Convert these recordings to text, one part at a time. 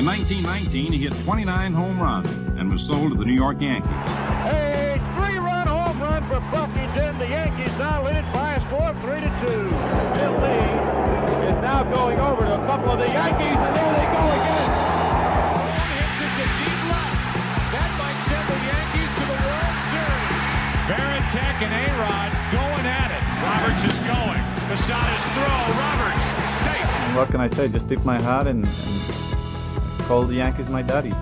In 1919, he hit 29 home runs and was sold to the New York Yankees. A three-run home run for Buffington. The Yankees now lead it by a score of 3-2. Bill Lee is now going over to a couple of the Yankees, and there they go again. Ball hits it to deep left. That might send the Yankees to the World Series. Varitek and A-Rod going at it. Roberts is going. Posada's throw. Roberts safe. What can I say? Just tip my hat and call the Yankees my daddies.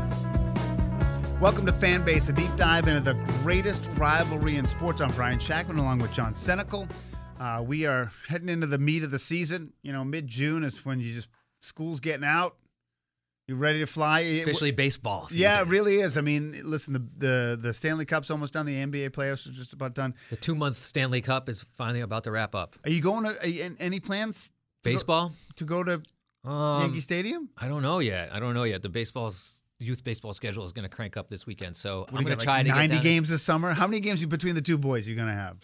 Welcome to Fanbase, a deep dive into the greatest rivalry in sports. I'm Brian Shackman along with John Senecal. We are heading into the meat of the season. You know, mid-June is when school's getting out. You're ready to fly. Officially baseball season. Yeah, it really is. I mean, listen, the Stanley Cup's almost done. The NBA playoffs are just about done. The 2-month Stanley Cup is finally about to wrap up. Are you going to any plans? Baseball? To go to Yankee Stadium? I don't know yet. The youth baseball schedule is going to crank up this weekend, so I'm going to try to get 90 down games this summer. How many games between the two boys are you going to have?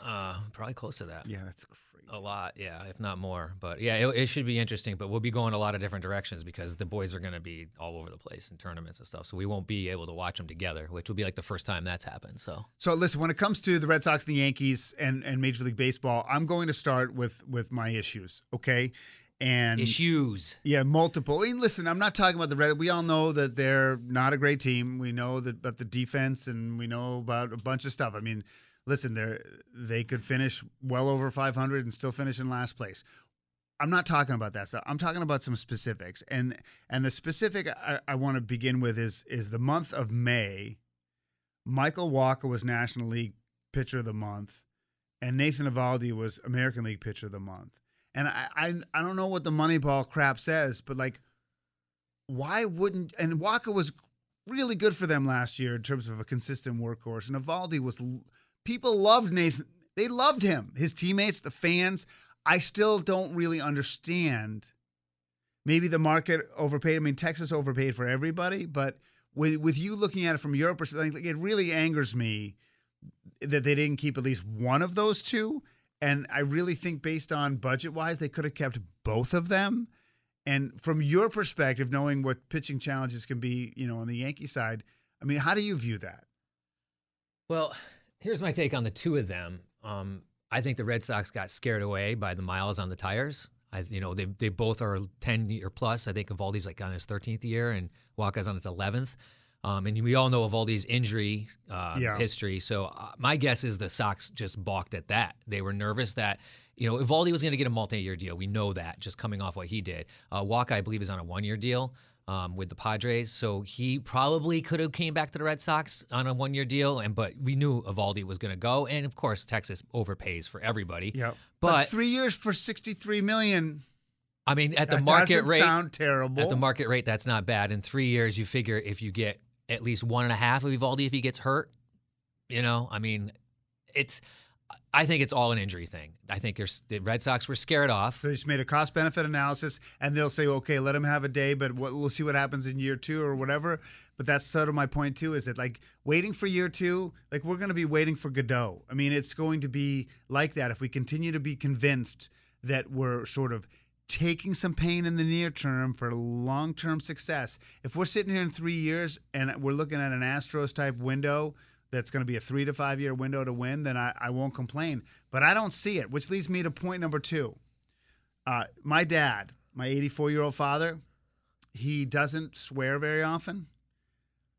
Probably close to that. Yeah, that's crazy. A lot, yeah, if not more. But yeah, it should be interesting. But we'll be going a lot of different directions because the boys are going to be all over the place in tournaments and stuff. So we won't be able to watch them together, which will be like the first time that's happened. So listen, when it comes to the Red Sox and the Yankees and Major League Baseball, I'm going to start with my issues, okay? And issues. Yeah, multiple. I mean, listen, I'm not talking about the Red. We all know that they're not a great team. We know that about the defense, and we know about a bunch of stuff. I mean, listen, they could finish well over 500 and still finish in last place. I'm not talking about that stuff. I'm talking about some specifics. And the specific I want to begin with is the month of May. Michael Walker was National League Pitcher of the Month, and Nathan Eovaldi was American League Pitcher of the Month. And I don't know what the Moneyball crap says, but like, why wouldn't? And Walker was really good for them last year in terms of a consistent workhorse. And Eovaldi was. People loved Nathan. They loved him. His teammates, the fans. I still don't really understand. Maybe the market overpaid. I mean, Texas overpaid for everybody, but with you looking at it from your perspective, it really angers me that they didn't keep at least one of those two. And I really think based on budget-wise, they could have kept both of them. And from your perspective, knowing what pitching challenges can be, on the Yankee side, I mean, how do you view that? Well, here's my take on the two of them. I think the Red Sox got scared away by the miles on the tires. They both are 10-year plus. I think Eovaldi's like on his 13th year and Walker's on his 11th. And we all know Eovaldi's injury history. So my guess is the Sox just balked at that. They were nervous that, Eovaldi was going to get a multi-year deal. We know that just coming off what he did. Walker, I believe, is on a 1-year deal with the Padres. So he probably could have came back to the Red Sox on a 1-year deal. But we knew Eovaldi was going to go. And, of course, Texas overpays for everybody. Yeah. But 3 years for $63 million. I mean, at the market rate. Sound terrible. At the market rate, that's not bad. In 3 years, you figure if you get at least 1.5 of Eovaldi if he gets hurt. I mean, I think it's all an injury thing. I think the Red Sox were scared off. They just made a cost-benefit analysis, and they'll say, okay, let him have a day, but we'll see what happens in year 2 or whatever. But that's sort of my point, too, is that, like, waiting for year 2, like, we're going to be waiting for Godot. I mean, it's going to be like that if we continue to be convinced that we're sort of taking some pain in the near term for long-term success. If we're sitting here in 3 years and we're looking at an Astros-type window that's going to be a 3 to 5 year window to win, then I won't complain. But I don't see it, which leads me to point number 2. My dad, my 84-year-old father, he doesn't swear very often,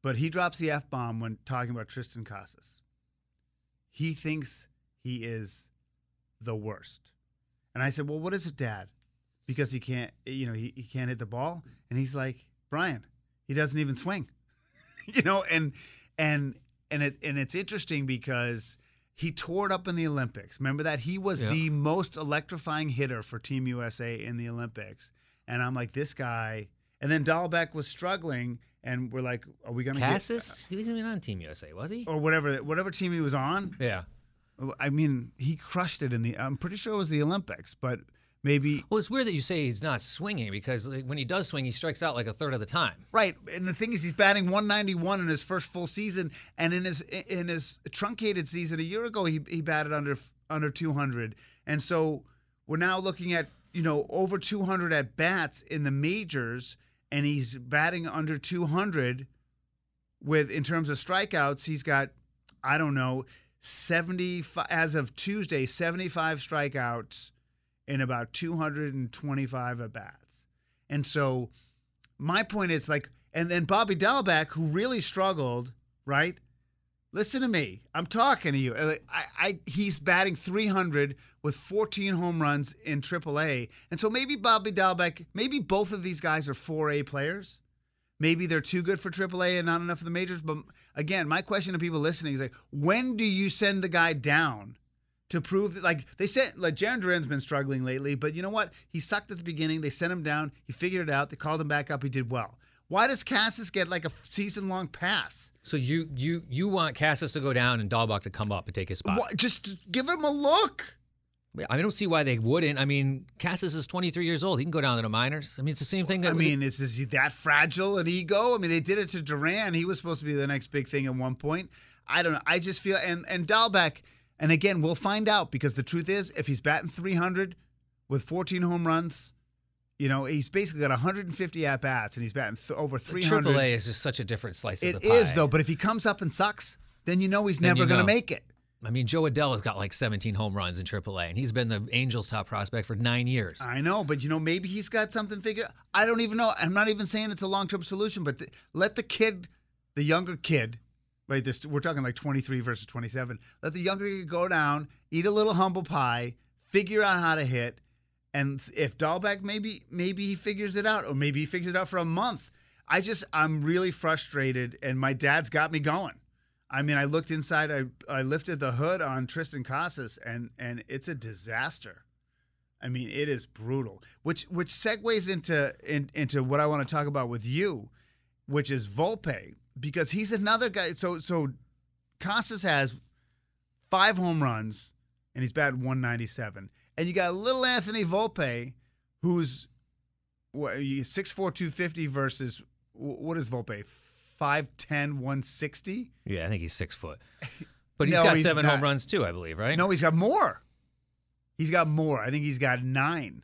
but he drops the F-bomb when talking about Tristan Casas. He thinks he is the worst. And I said, well, what is it, Dad? Because he can't, he can't hit the ball. And he's like, Brian, he doesn't even swing, and it's interesting because he tore it up in the Olympics. Remember that? He was the most electrifying hitter for Team USA in the Olympics. And I'm like, this guy. And then Dahlbeck was struggling, and we're like, are we going to get Casas? He wasn't even on Team USA, was he? Or whatever team he was on. Yeah. I mean, he crushed it I'm pretty sure it was the Olympics, but maybe. Well, it's weird that you say he's not swinging because when he does swing, he strikes out like a third of the time. Right, and the thing is, he's batting 191 in his first full season, and in his truncated season a year ago, he batted under 200, and so we're now looking at over 200 at bats in the majors, and he's batting under 200 with, in terms of strikeouts, he's got, I don't know, 75, as of Tuesday, 75 strikeouts in about 225 at-bats. And so my point is, like, and then Bobby Dalbec, who really struggled, right? Listen to me. I'm talking to you. He's batting 300 with 14 home runs in AAA. And so maybe Bobby Dalbec, maybe both of these guys are 4A players. Maybe they're too good for AAA and not enough for the majors. But again, my question to people listening is, like, when do you send the guy down to prove that? Like, they said, like, Jarren Duran's been struggling lately, but you know what? He sucked at the beginning. They sent him down. He figured it out. They called him back up. He did well. Why does Casas get like a season-long pass? So you want Casas to go down and Dalbec to come up and take his spot? Just give him a look. I don't see why they wouldn't. I mean, Casas is 23 years old. He can go down to the minors. I mean, it's the same thing. Is he that fragile an ego? I mean, they did it to Duran. He was supposed to be the next big thing at one point. I don't know. I just feel, and Dalbec, and again, we'll find out, because the truth is, if he's batting 300 with 14 home runs, you know, he's basically got 150 at-bats, and he's batting over 300. AAA is just such a different slice of the pie. It is, though, but if he comes up and sucks, then you know he's never going to make it. I mean, Joe Adell got like 17 home runs in AAA, and he's been the Angels' top prospect for 9 years. I know, but, you know, maybe he's got something figured out. I don't even know. I'm not even saying it's a long-term solution, but let the kid, the younger kid, right, we're talking like 23 versus 27, let the younger kid go down, eat a little humble pie, figure out how to hit. And if Dalbec, maybe he figures it out, or maybe he figures it out for a month. I'm really frustrated, and my dad's got me going. I mean, I looked inside, I lifted the hood on Tristan Casas, and it's a disaster. I mean, it is brutal. Which segues into what I want to talk about with you, which is Volpe, because he's another guy. So Casas has 5 home runs, and he's batting 197. And you got little Anthony Volpe, who's 6'4", 250 versus, what is Volpe, 5'10", 160? Yeah, I think he's 6 foot. But he's got 7 home runs too, I believe, right? No, he's got more. He's got more. I think he's got 9.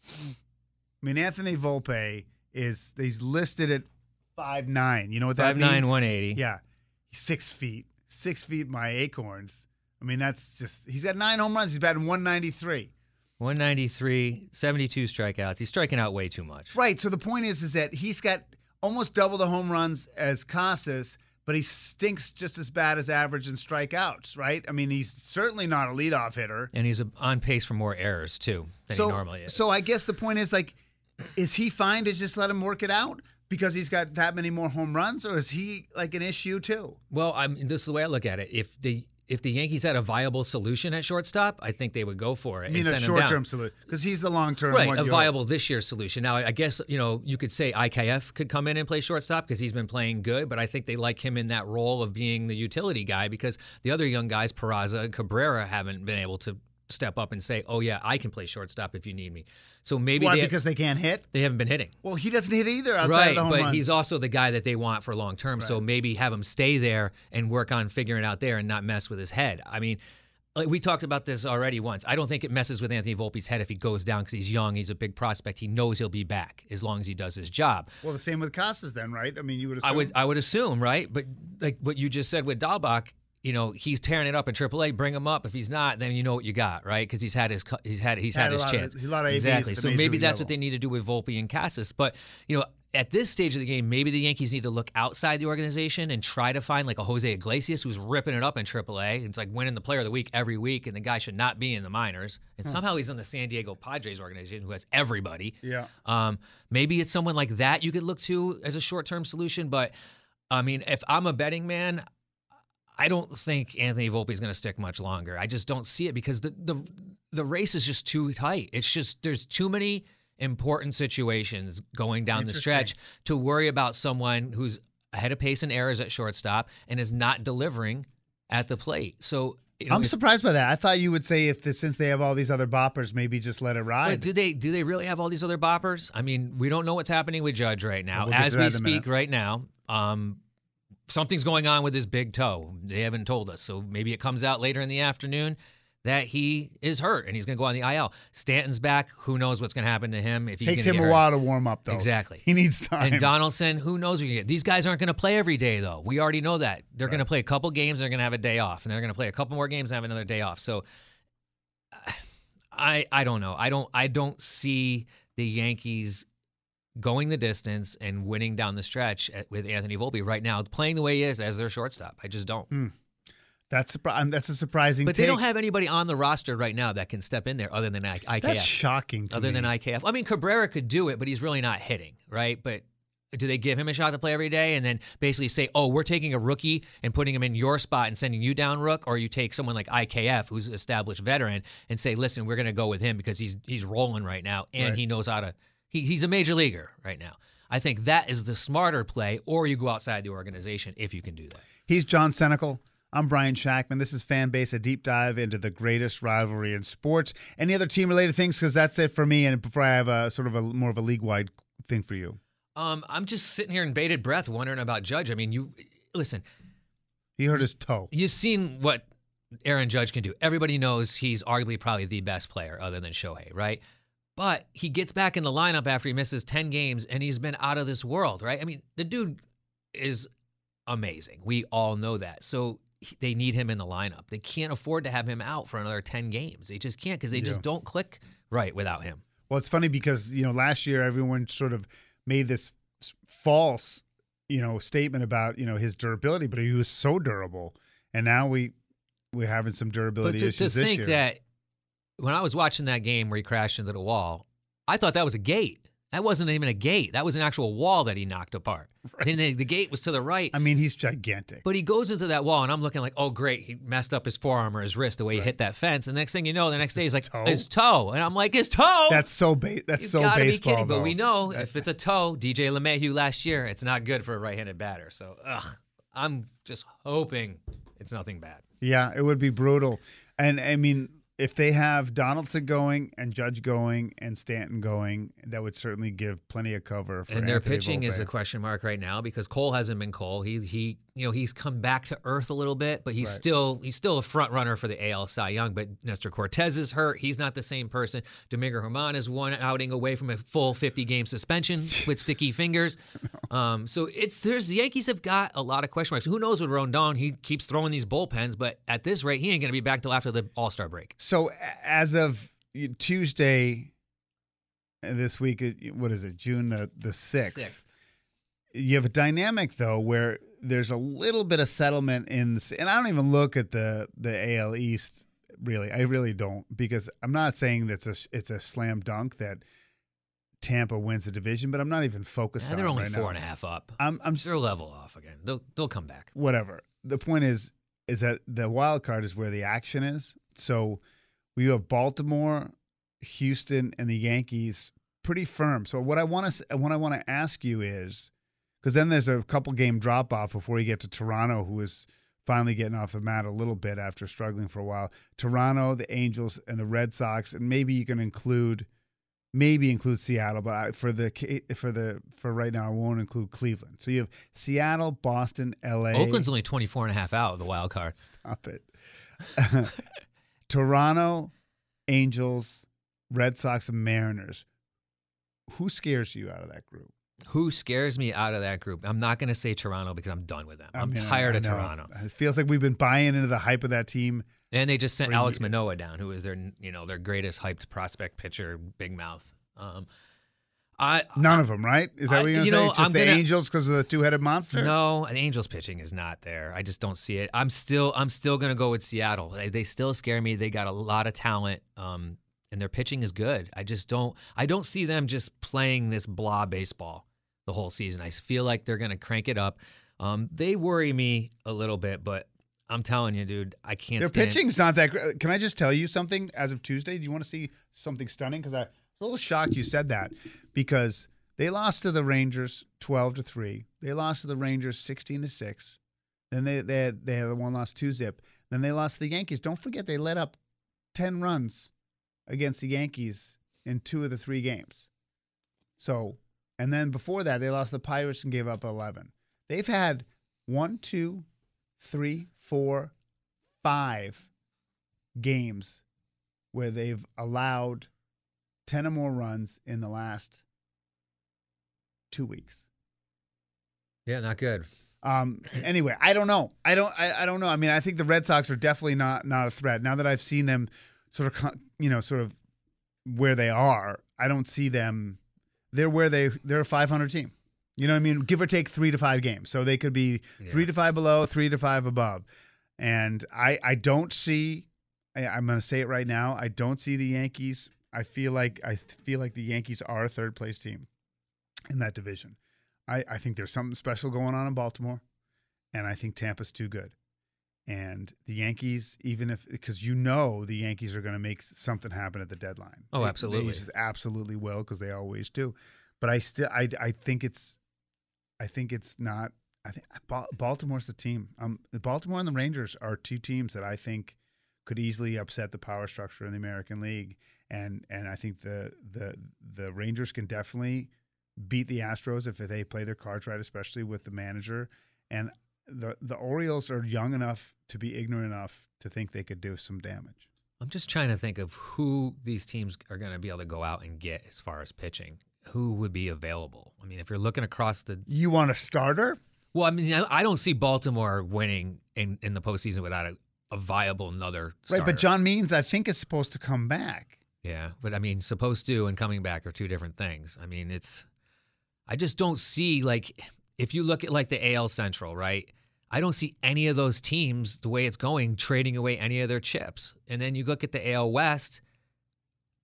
I mean, Anthony Volpe he's listed at 5'9". You know what that means? 5'9", 180. Yeah. He's 6 feet. 6 feet, my acorns. I mean, that's just, he's got 9 home runs. He's batting 193. 193, 72 strikeouts. He's striking out way too much. Right. So the point is that he's got almost double the home runs as Casas, but he stinks just as bad as average in strikeouts, right? I mean, he's certainly not a leadoff hitter. And he's on pace for more errors, too, than he normally is. So I guess the point is, like, is he fine to just let him work it out because he's got that many more home runs, or is he, like, an issue, too? Well, this is the way I look at it. If the Yankees had a viable solution at shortstop, I think they would go for it. I mean, a short-term solution, because he's the long-term. Right, a viable this year solution. Now, I guess, you could say IKF could come in and play shortstop because he's been playing good, but I think they like him in that role of being the utility guy, because the other young guys, Peraza and Cabrera, haven't been able to step up and say, oh, yeah, I can play shortstop if you need me. So maybe because they can't hit? They haven't been hitting. Well, he doesn't hit either outside of the home but runs. He's also the guy that they want for long term. Right. So maybe have him stay there and work on figuring it out there and not mess with his head. I mean, like we talked about this already once. I don't think it messes with Anthony Volpe's head if he goes down because he's young. He's a big prospect. He knows he'll be back as long as he does his job. Well, the same with Casas then, right? I mean, you would assume. I would assume, right? But like what you just said with Dalbec, he's tearing it up in AAA. Bring him up. If he's not, then you know what you got, right? Because he's had his chance. A lot of exactly. So maybe that's level. what they need to do with Volpe and Casas. But at this stage of the game, maybe the Yankees need to look outside the organization and try to find like a Jose Iglesias who's ripping it up in AAA. It's like winning the Player of the Week every week, and the guy should not be in the minors. And somehow he's in the San Diego Padres organization who has everybody. Yeah. Maybe it's someone like that you could look to as a short-term solution. But I mean, if I'm a betting man, I don't think Anthony Volpe is going to stick much longer. I just don't see it because the race is just too tight. It's just there's too many important situations going down the stretch to worry about someone who's ahead of pace in errors at shortstop and is not delivering at the plate. So I'm surprised by that. I thought you would say since they have all these other boppers, maybe just let it ride. Do they really have all these other boppers? I mean, we don't know what's happening with Judge right now. As we speak right now, something's going on with his big toe. They haven't told us. So maybe it comes out later in the afternoon. that he is hurt and he's going to go on the IL. Stanton's back. Who knows what's going to happen to him if he takes him a while to warm up, though. Exactly. He needs time. And Donaldson, who knows what you get. These guys aren't going to play every day, though. We already know that. They're going to play a couple games. They're going to have a day off, and they're going to play a couple more games and have another day off. So I don't know. I don't see the Yankees going the distance and winning down the stretch with Anthony Volpe right now, playing the way he is as their shortstop. I just don't. That's a surprising But take. they don't have anybody on the roster right now that can step in there other than IKF. That's shocking to Other me. than IKF. I mean, Cabrera could do it, but he's really not hitting, right? But do they give him a shot to play every day and then basically say, oh, we're taking a rookie and putting him in your spot and sending you down, Rook? Or you take someone like IKF, who's an established veteran, and say, listen, we're going to go with him because he's rolling right now and he knows how to – he's a major leaguer right now. I think that is the smarter play, or you go outside the organization if you can do that. He's John Senecal. I'm Brian Shackman. This is Fanbase, a deep dive into the greatest rivalry in sports. Any other team-related things? Because that's it for me. And before I have a sort of a more of a league-wide thing for you. I'm just sitting here in bated breath wondering about Judge. I mean, listen. He hurt his toe. You've seen what Aaron Judge can do. Everybody knows he's arguably probably the best player other than Shohei, right? But he gets back in the lineup after he misses 10 games, and he's been out of this world, right? I mean, the dude is amazing. We all know that. So they need him in the lineup. They can't afford to have him out for another 10 games. They just can't because they just don't click right without him. Well, it's funny because, last year everyone sort of made this false, statement about, his durability, but he was so durable. And now we're having some durability issues this year. To think that when I was watching that game where he crashed into the wall, I thought that was a gate. That wasn't even a gate. That was an actual wall that he knocked apart. Right. And the gate was to the right. I mean, he's gigantic. But he goes into that wall, and I'm looking like, oh, great. He messed up his forearm or his wrist the way he hit that fence. And the next thing you know, the next day he's like, his toe. And I'm like, his toe? That's so baseball, be kidding. But we know if it's a toe, DJ LeMahieu last year, it's not good for a right-handed batter. So I'm just hoping it's nothing bad. Yeah, it would be brutal. And, I mean, if they have Donaldson going and Judge going and Stanton going, that would certainly give plenty of cover for And their Anthony pitching Volpe. is a question mark right now because Cole hasn't been Cole. He's come back to earth a little bit, but he's still a front runner for the AL Cy Young. But Nestor Cortez is hurt. He's not the same person. Domingo Germán is one outing away from a full 50-game suspension with sticky fingers. So the Yankees have got a lot of question marks. Who knows with Rondon? He keeps throwing these bullpens, but at this rate, he ain't going to be back till after the All-Star break. So as of Tuesday this week, what is it, June the 6th? You have a dynamic, though, where there's a little bit of settlement and I don't even look at the AL East, really. I really don't, because I'm not saying that it's a slam dunk that Tampa wins the division, but I'm not even focused on it. They're only right 4.5 up. I'm just, they're level off again. They'll come back. Whatever. The point is that the wild card is where the action is. So we have Baltimore, Houston, and the Yankees pretty firm. So what I want to ask you is, because then there's a couple game drop off before you get to Toronto, who is finally getting off the mat a little bit after struggling for a while. Toronto, the Angels, and the Red Sox, and maybe you can include Seattle, but for right now I won't include Cleveland. So you have Seattle, Boston, LA. Oakland's only 24.5 out of the wild card. Stop it. Toronto, Angels, Red Sox, and Mariners. Who scares you out of that group? Who scares me out of that group? I'm not going to say Toronto because I'm done with them. I'm tired of Toronto. It feels like we've been buying into the hype of that team. And they just sent Alex Manoah down, who is their greatest hyped prospect pitcher, big mouth. None of them, right? Is that what you're going to say? Just the Angels because of the two-headed monster? No, the Angels pitching is not there. I just don't see it. I'm still going to go with Seattle. They still scare me. They got a lot of talent. And their pitching is good. I don't see them just playing this blah baseball the whole season. I feel like they're going to crank it up. They worry me a little bit, but I'm telling you, dude, I can't stand it. Their pitching's not that great. Can I just tell you something as of Tuesday? Do you want to see something stunning? Because I was a little shocked you said that, because they lost to the Rangers 12-3. They lost to the Rangers 16-6. Then they had the one loss 2-zip. Then they lost to the Yankees. Don't forget they let up 10 runs against the Yankees in 2 of the 3 games. So, and then before that, they lost the Pirates and gave up 11. They've had 1, 2, 3, 4, 5 games where they've allowed 10 or more runs in the last 2 weeks. Yeah, not good. Anyway, I don't know. I don't know. I mean, I think the Red Sox are definitely not a threat. Now that I've seen them sort of where they are, I don't see them. They're they're a 500 team. You know what I mean? Give or take 3 to 5 games. So they could be 3 to 5 below, 3 to 5 above. And I don't see, I'm going to say it right now, I don't see the Yankees. I feel like the Yankees are a third place team in that division. I think there's something special going on in Baltimore, and I think Tampa's too good. And the Yankees, because the Yankees are going to make something happen at the deadline. Oh, absolutely. They just absolutely will, because they always do. But I think it's not. I think Baltimore's the team. The Baltimore and the Rangers are two teams that I think could easily upset the power structure in the American League, and I think the Rangers can definitely beat the Astros if they play their cards right, especially with the manager. And the Orioles are young enough to be ignorant enough to think they could do some damage. I'm just trying to think of who these teams are going to be able to go out and get as far as pitching. Who would be available? I mean, if you're looking across the... You want a starter? Well, I mean, I don't see Baltimore winning in the postseason without a viable another starter. Right, but John Means, I think, is supposed to come back. Yeah, but I mean, supposed to and coming back are two different things. I mean, I just don't see, like, if you look at, like, the AL Central, right? I don't see any of those teams, the way it's going, trading away any of their chips. And then you look at the AL West,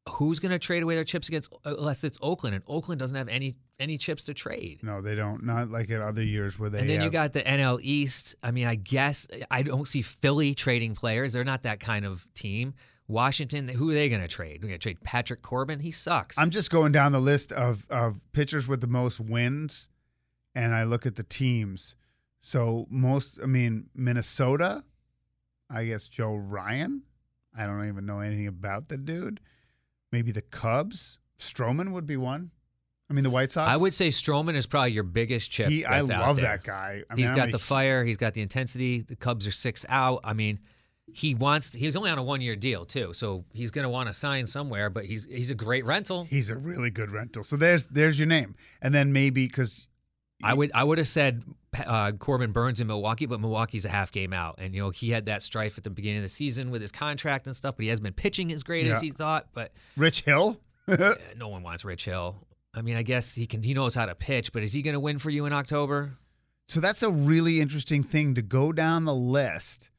who's going to trade away their chips unless it's Oakland? And Oakland doesn't have any chips to trade. No, they don't. Not like in other years where they And then you got the NL East. I mean, I guess I don't see Philly trading players. They're not that kind of team. Washington, who are they going to trade? They're going to trade Patrick Corbin? He sucks. I'm just going down the list of pitchers with the most wins, and I look at the teams. So Minnesota, I guess Joe Ryan. I don't even know anything about the dude. Maybe the Cubs. Stroman would be one. I mean, the White Sox. I would say Stroman is probably your biggest chip. I love that guy. I mean, he's got the fire. He's got the intensity. The Cubs are 6 out. I mean, he's only on a 1-year deal too, so he's going to want to sign somewhere. But he's a great rental. He's a really good rental. So there's your name, and then maybe because I would have said Corbin Burns in Milwaukee, but Milwaukee's a half game out, and he had that strife at the beginning of the season with his contract and stuff. But he hasn't been pitching as great as he thought. But Rich Hill, no one wants Rich Hill. I mean, I guess he knows how to pitch, but is he going to win for you in October? So that's a really interesting thing to go down the list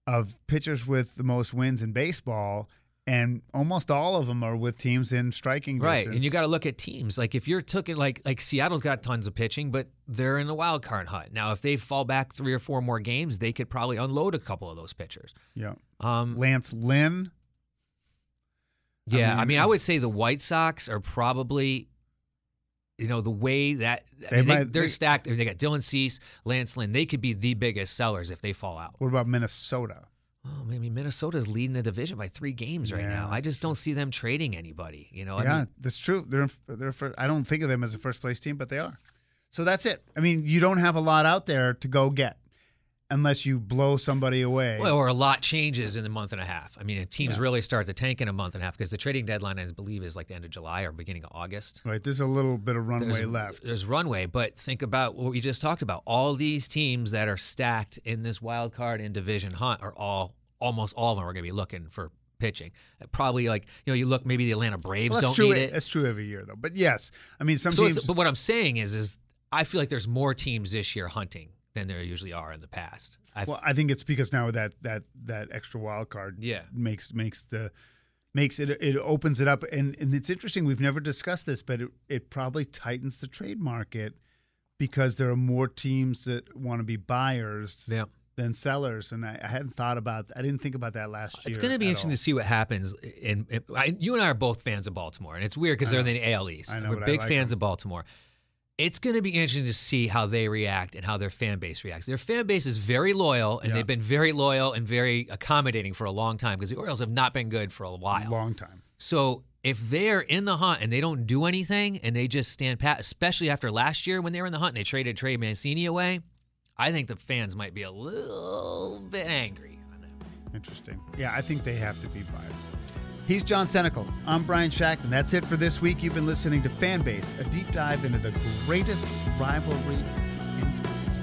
of pitchers with the most wins in baseball, and almost all of them are with teams in striking distance. Right, and you got to look at teams. Like if you're taking like Seattle's got tons of pitching, but they're in the wild card hunt. Now, if they fall back 3 or 4 more games, they could probably unload a couple of those pitchers. Yeah. Lance Lynn. Yeah, I mean, I would say the White Sox are probably, the way that they're stacked. They got Dylan Cease, Lance Lynn. They could be the biggest sellers if they fall out. What about Minnesota? Oh, maybe Minnesota's leading the division by 3 games right now. I just don't see them trading anybody. That's true. They're I don't think of them as a first place team, but they are. So that's it. I mean, you don't have a lot out there to go get unless you blow somebody away. Well, or a lot changes in a month and a half. I mean, teams really start to tank in a month and a half because the trading deadline, I believe, is like the end of July or beginning of August. Right. There's a little bit of runway left. There's runway, but think about what we just talked about. All these teams that are stacked in this wild card and division hunt are almost all of them are going to be looking for pitching. Probably you look, maybe the Atlanta Braves don't need it. That's true every year, though. But yes, I mean, some teams. But what I'm saying is I feel like there's more teams this year hunting than there usually are in the past. I think it's because now that extra wild card makes it opens it up, and it's interesting. We've never discussed this, but it probably tightens the trade market because there are more teams that want to be buyers than sellers, and I hadn't thought about. I didn't think about that last year. It's going to be interesting to see what happens. You and I are both fans of Baltimore, and it's weird because they're in the AL East. We're big fans of Baltimore. It's going to be interesting to see how they react and how their fan base reacts. Their fan base is very loyal, and they've been very loyal and very accommodating for a long time because the Orioles have not been good for a while. Long time. So if they're in the hunt and they don't do anything and they just stand pat, especially after last year when they were in the hunt and they traded Trey Mancini away, I think the fans might be a little bit angry on that. Interesting. Yeah, I think they have to be buyers. He's John Senecal. I'm Brian Shackman. That's it for this week. You've been listening to Fanbase, a deep dive into the greatest rivalry in sports.